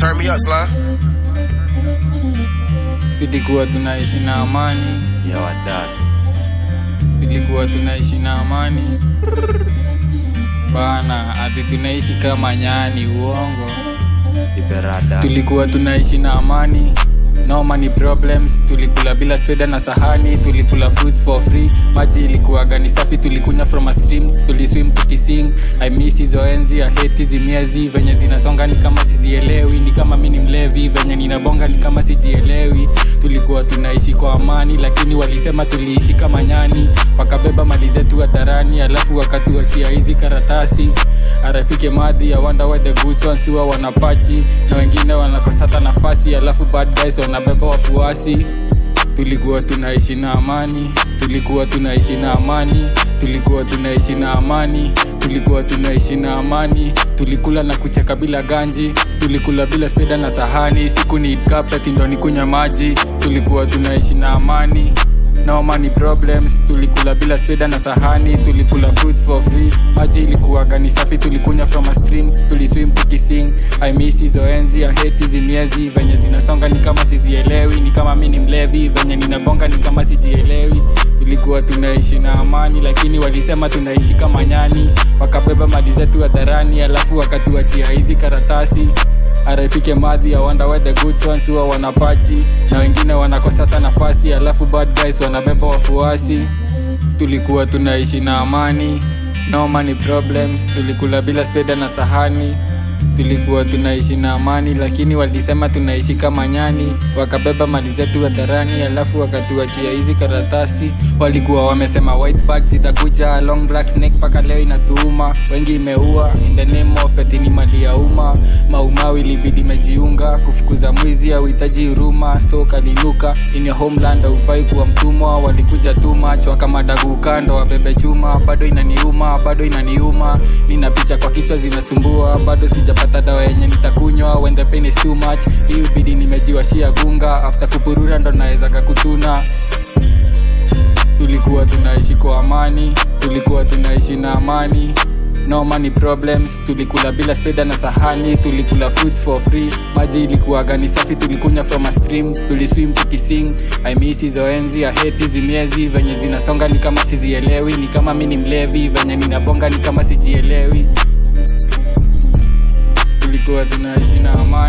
Turn me up, Sly. Tulikuwa tunaishi na amani. Yo, das. Tulikuwa tunaishi na amani bana, ati tunaishi kama nyani, uongo. Liberada. Tulikuwa tunaishi na amani, no money problems. Tulikula bila speda na sahani, tulikula fruits for free. Maji ilikuwa gani safi, tulikunya from a stream. Tuliswim tukising, I miss hizo enzi. I hate hizi miezi, venye zinasonga ni kama sizielewi. Ni kama mimi ni mlevi, venye ninabonga ni kama sijielewi. Tulikuwa tunaishi kwa amani, lakini walisema tuliishi kama nyani. Wakabeba mali zetu hadharani, alafu wakatuachia hizi karatasi. Arapike madhi, I wonder why the good ones huwa wanapachi na wengine wanakosata nafasi, alafu bad guys wanabeba wafuasi. Tulikuwa tunaishi na amani, tulikuwa tunaishi na amani, tulikuwa tunaishi na amani, tulikuwa tunaishi na amani. Tulikula na kucheka bila ganji, tulikula bila speda na sahani. Siku ni kapta ndo nikunya maji. Tulikuwa tunaishi na amani, no money problems. Tulikula bila speda na sahani, tulikula fruits for free. Maji ilikuwa gani safi, tulikunya from a stream. Tuliswim tukising, I miss hizo enzi. I hate hizi miezi, venye zinasonga ni kama sizielewi. Ni kama mimi ni mlevi, venye ninabonga ni kama sijielewi. Tulikuwa tunaishi na amani, lakini walisema tunaishi kama nyani. Wakabeba mali zetu hadharani, alafu wakatuachia hizi karatasi. Arapike madhi, I wonder why the good ones huwa wanapachi na wengine wanakosata nafasi, alafu bad guys wanabeba wafuasi. Tulikuwa tunaishi na amani, no money problems. Tulikula bila speda na sahani, tulikuwa tunaishi na amani, lakini walisema tunaishi kama nyani. Wakabeba mali zetu hadharani, alafu wakatuachia hizi karatasi. Walikuwa wamesema white bag zitakuja, long black snake paka leo inatuuma. Wengi imeua in the name of eti ni mali ya umma. Maumau ilibidi mejiunga, kufukuza mwizi au hitaji huruma. So kalinuka in your homeland, haufai kuwa mtumwa. Walikuja too much, wakamadagu kando wabebe chuma. Bado inaniuma, bado inaniuma. Nina picha kwa kichwa zinasumbua, bado sijapata dawa yenye nitakunywa. When the pain is too much, hii ubidi nimejiwashia gunga. After kupurura ndo naeza kakutuna. Tulikuwa tunaishi kwa amani, tulikuwa tunaishi na amani, no money problems. Tulikula bila speda na sahani, tulikula fruits for free. Maji ilikuwa gani safi, tulikunya from a stream. Tuliswim tukising, I miss hizo enzi. I hate hizi miezi, venye zinasonga ni kama sizielewi. Ni kama mimi ni mlevi, venye ninabonga ni kama sijielewi. Tulikuwa tunaishi na amani.